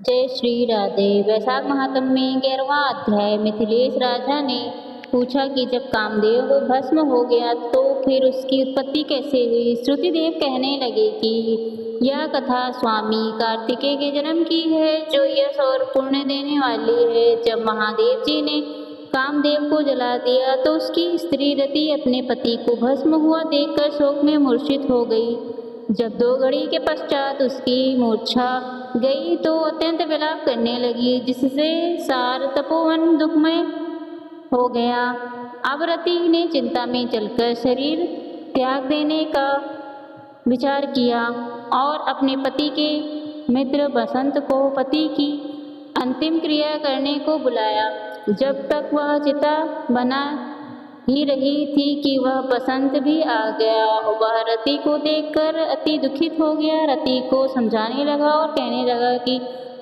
जय श्री राधे। वैशाख महात्म में 11वां अध्याय। मिथिलेश राजा ने पूछा कि जब कामदेव भस्म हो गया तो फिर उसकी उत्पत्ति कैसे हुई। श्रुतिदेव कहने लगे कि यह कथा स्वामी कार्तिकेय के जन्म की है, जो यश और पुण्य देने वाली है। जब महादेव जी ने कामदेव को जला दिया तो उसकी स्त्री रति अपने पति को भस्म हुआ देखकर शोक में मूर्छित हो गई। जब 2 घड़ी के पश्चात उसकी मूर्छा गई तो अत्यंत विलाप करने लगी, जिससे सार तपोवन दुखमय हो गया। अब रति ने चिंता में चलकर शरीर त्याग देने का विचार किया और अपने पति के मित्र बसंत को पति की अंतिम क्रिया करने को बुलाया। जब तक वह चिता बना ही रही थी कि वह बसंत भी आ गया। वह रति को देखकर अति दुखित हो गया। रति को समझाने लगा और कहने लगा कि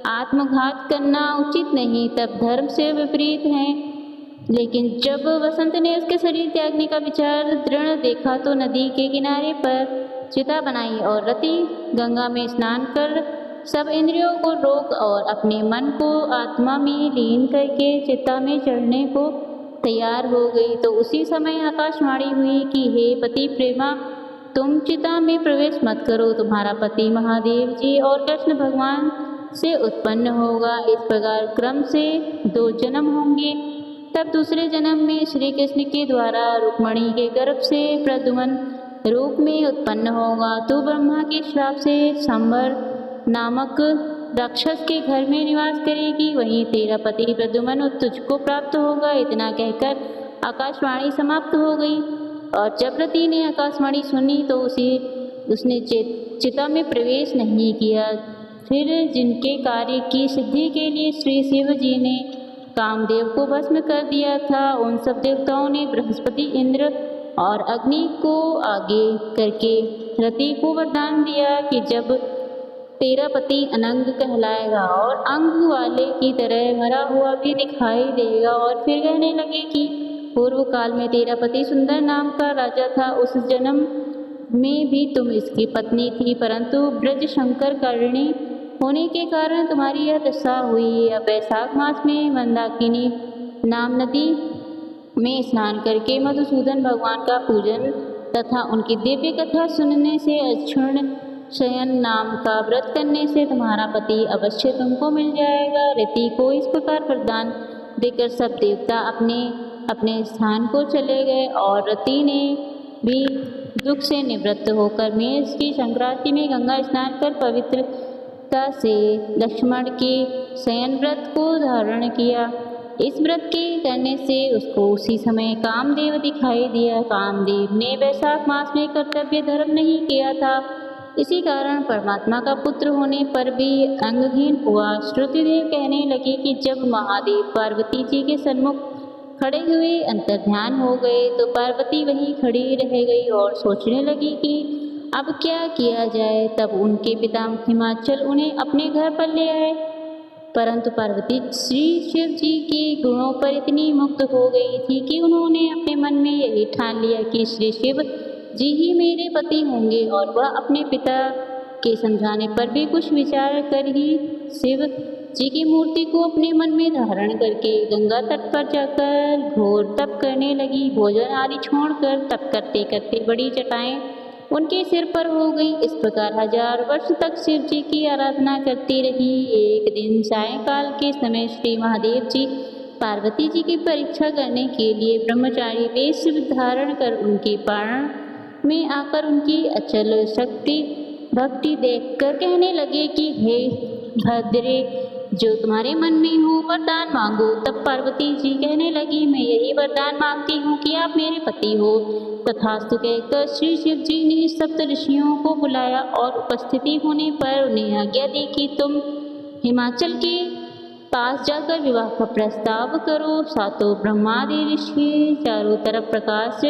आत्मघात करना उचित नहीं, तब धर्म से विपरीत है। लेकिन जब बसंत ने उसके शरीर त्यागने का विचार दृढ़ देखा तो नदी के किनारे पर चिता बनाई और रति गंगा में स्नान कर सब इंद्रियों को रोक और अपने मन को आत्मा में लीन करके चिता में चढ़ने को तैयार हो गई। तो उसी समय आकाशवाणी हुई कि हे पति प्रेमा, तुम चिता में प्रवेश मत करो, तुम्हारा पति महादेव जी और कृष्ण भगवान से उत्पन्न होगा। इस प्रकार क्रम से 2 जन्म होंगे। तब दूसरे जन्म में श्री कृष्ण के द्वारा रुक्मणी के गर्भ से प्रद्युम्न रूप में उत्पन्न होगा। तू ब्रह्मा के श्राप से संवर नामक राक्षस के घर में निवास करेगी, वहीं तेरा पति प्रद्युम्न तुझको प्राप्त होगा। इतना कहकर आकाशवाणी समाप्त हो गई। और जब रति ने आकाशवाणी सुनी तो उसने चिता में प्रवेश नहीं किया। फिर जिनके कार्य की सिद्धि के लिए श्री शिव जी ने कामदेव को भस्म कर दिया था, उन सब देवताओं ने बृहस्पति, इंद्र और अग्नि को आगे करके रति को वरदान दिया कि जब तेरा पति अनंग कहलाएगा और अंग वाले की तरह मरा हुआ भी दिखाई देगा। और फिर कहने लगे कि पूर्व काल में तेरा पति सुंदर नाम का राजा था, उस जन्म में भी तुम इसकी पत्नी थी, परंतु ब्रज शंकर करणी होने के कारण तुम्हारी यह दशा हुई। अब वैशाख मास में मंदाकिनी नाम नदी में स्नान करके मधुसूदन भगवान का पूजन तथा उनकी दिव्य कथा सुनने से अक्षुण शयन नाम का व्रत करने से तुम्हारा पति अवश्य तुमको मिल जाएगा। रति को इस प्रकार वरदान देकर सब देवता अपने अपने स्थान को चले गए और रति ने भी दुख से निवृत्त होकर मेष की संक्रांति में गंगा स्नान कर पवित्रता से लक्ष्मण के शयन व्रत को धारण किया। इस व्रत के करने से उसको उसी समय कामदेव दिखाई दिया। कामदेव ने वैशाख मास में कर्तव्य धर्म नहीं किया था, इसी कारण परमात्मा का पुत्र होने पर भी अंगहीन हुआ। श्रुतिदेव कहने लगे कि जब महादेव पार्वती जी के सन्मुख खड़े हुए अंतर्ध्यान हो गए तो पार्वती वहीं खड़ी रह गई और सोचने लगी कि अब क्या किया जाए। तब उनके पिता हिमाचल उन्हें अपने घर पर ले आए, परंतु पार्वती श्री शिव जी के गुणों पर इतनी मुग्ध हो गई थी कि उन्होंने अपने मन में यही ठान लिया कि श्री शिव जी ही मेरे पति होंगे। और वह अपने पिता के समझाने पर भी कुछ विचार कर ही शिव जी की मूर्ति को अपने मन में धारण करके गंगा तट पर जाकर घोर तप करने लगी। भोजन आदि छोड़कर तप करते करते बड़ी जटाएं उनके सिर पर हो गई। इस प्रकार 1000 वर्ष तक शिव जी की आराधना करती रही। एक दिन सायंकाल के समय श्री महादेव जी पार्वती जी की परीक्षा करने के लिए ब्रह्मचारी वेश धारण कर उनके प्राण में आकर उनकी अचल शक्ति भक्ति देखकर कहने लगे कि हे भद्रे, जो तुम्हारे मन में हो वरदान मांगो। तब पार्वती जी कहने लगी, मैं यही वरदान मांगती हूँ कि आप मेरे पति हो। तथास्तु कहकर श्री शिव जी ने सप्त ऋषियों को बुलाया और उपस्थिति होने पर उन्हें आज्ञा दी कि तुम हिमाचल के पास जाकर विवाह का प्रस्ताव करो। सातों ब्रह्मादि ऋषि चारों तरफ प्रकाश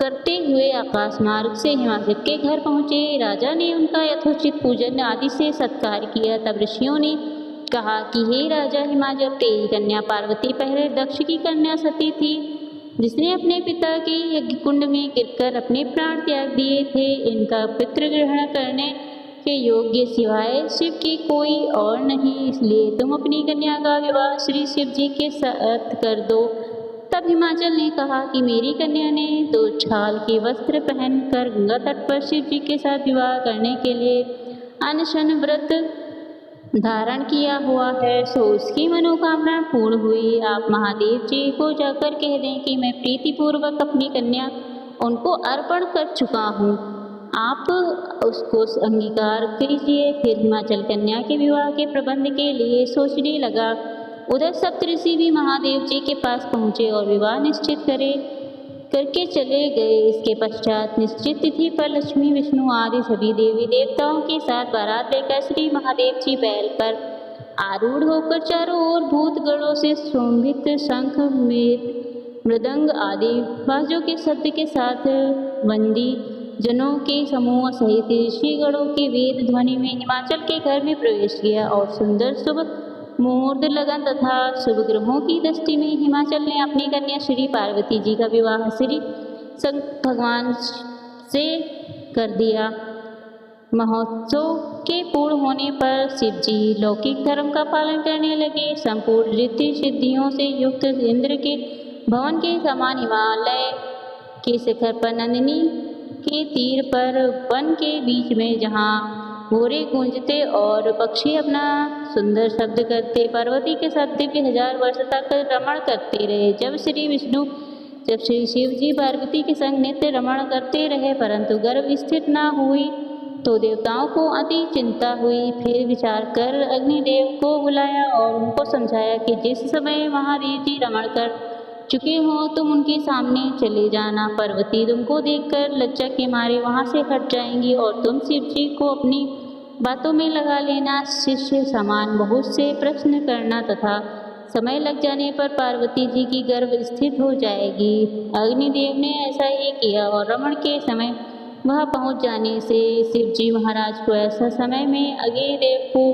करते हुए आकाश मार्ग से हिमाचल के घर पहुँचे। राजा ने उनका यथोचित पूजन आदि से सत्कार किया। तब ऋषियों ने कहा कि हे राजा हिमाचल, तेरी कन्या पार्वती पहले दक्ष की कन्या सती थी, जिसने अपने पिता के यज्ञ कुंड में गिरकर अपने प्राण त्याग दिए थे। इनका पितृ ग्रहण करने के योग्य सिवाय शिव की कोई और नहीं, इसलिए तुम अपनी कन्या का विवाह श्री शिव जी के साथ कर दो। तब हिमाचल ने कहा कि मेरी कन्या ने 2 छाल के वस्त्र पहनकर गंगा तट पर शिव जी के साथ विवाह करने के लिए अनशन व्रत धारण किया हुआ है, सो उसकी मनोकामना पूर्ण हुई। आप महादेव जी को जाकर कह दें कि मैं प्रीतिपूर्वक अपनी कन्या उनको अर्पण कर चुका हूँ, आप उसको अंगीकार कीजिए। फिर हिमाचल कन्या के विवाह के प्रबंध के लिए सोचने लगा। उधर सप्तऋषि भी महादेव जी के पास पहुँचे और विवाह निश्चित करके चले गए। इसके पश्चात निश्चित तिथि पर लक्ष्मी, विष्णु आदि सभी देवी देवताओं के साथ बारात लेकर श्री महादेव जी बैल पर आरूढ़ होकर चारों ओर भूतगणों से शोभित शंख, मृदंग आदि बाजों के शब्द के साथ वंदी जनों के समूह सहित ऋषिगणों के वेद ध्वनि में हिमाचल के घर में प्रवेश किया और सुंदर शुभ मुहूर्त लगन तथा शुभ ग्रहों की दृष्टि में हिमाचल ने अपनी कन्या श्री पार्वती जी का विवाह श्री शंकर भगवान से कर दिया। महोत्सव के पूर्ण होने पर शिव जी लौकिक धर्म का पालन करने लगे। संपूर्ण रिद्धि सिद्धियों से युक्त इंद्र के भवन के समान हिमालय के शिखर पर नंदिनी के तीर पर वन के बीच में जहाँ घोड़े गूंजते और पक्षी अपना सुंदर शब्द करते पार्वती के साथ दिव्य 1000 वर्ष तक रमण करते रहे। जब श्री शिव जी पार्वती के संग नित्य रमण करते रहे परंतु गर्भ स्थित न हुई तो देवताओं को अति चिंता हुई। फिर विचार कर अग्निदेव को बुलाया और उनको समझाया कि जिस समय महादेव जी रमण कर चुके हो तुम उनके सामने चले जाना। पार्वती तुमको देखकर लज्जा के मारे वहाँ से हट जाएंगी और तुम शिव जी को अपनी बातों में लगा लेना। शिष्य समान बहुत से प्रश्न करना तथा समय लग जाने पर पार्वती जी की गर्भ स्थित हो जाएगी। अग्निदेव ने ऐसा ही किया और रमण के समय वह पहुँच जाने से शिव जी महाराज को ऐसा समय में अग्निदेव को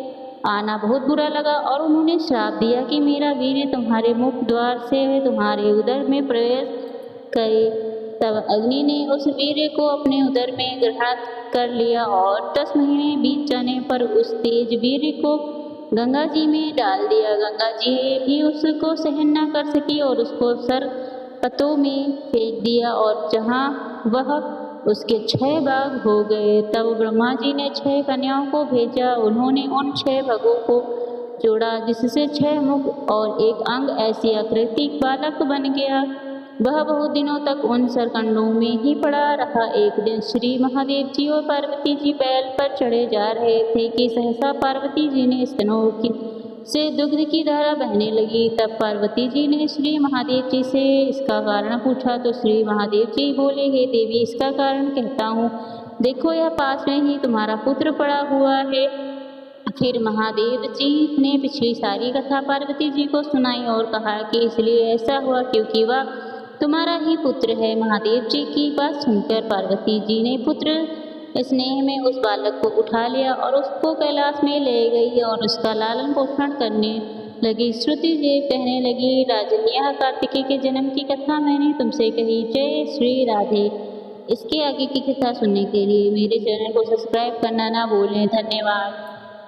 आना बहुत बुरा लगा और उन्होंने श्राप दिया कि मेरा वीर तुम्हारे मुख द्वार से तुम्हारे उदर में प्रवेश करे। तब अग्नि ने उस वीर को अपने उदर में ग्रहण कर लिया और 10 महीने बीत जाने पर उस तेज वीर को गंगा जी में डाल दिया। गंगा जी भी उसको सहन न कर सकी और उसको सरपतों में फेंक दिया और जहाँ वह उसके 6 भाग हो गए। तब ब्रह्मा जी ने 6 कन्याओं को भेजा। उन्होंने उन 6 भागों को जोड़ा जिससे 6 मुख और 1 अंग ऐसी आकृति बालक बन गया। वह बहुत दिनों तक उन सरकंडों में ही पड़ा रहा। एक दिन श्री महादेव जी और पार्वती जी बैल पर चढ़े जा रहे थे कि सहसा पार्वती जी ने स्तनों से दुग्ध की धारा बहने लगी। तब पार्वती जी ने श्री महादेव जी से इसका कारण पूछा तो श्री महादेव जी बोले, हे देवी, इसका कारण कहता हूँ, देखो यह पास में ही तुम्हारा पुत्र पड़ा हुआ है। फिर महादेव जी ने पिछली सारी कथा पार्वती जी को सुनाई और कहा कि इसलिए ऐसा हुआ क्योंकि वह तुम्हारा ही पुत्र है। महादेव जी की बात सुनकर पार्वती जी ने पुत्र स्नेह में उस बालक को उठा लिया और उसको कैलाश में ले गई और उसका लालन पोषण करने लगी। श्रुति देव कहने लगी, राजन, यह कार्तिकेय के जन्म की कथा मैंने तुमसे कही। जय श्री राधे। इसके आगे की कथा सुनने के लिए मेरे चैनल को सब्सक्राइब करना ना भूलें। धन्यवाद।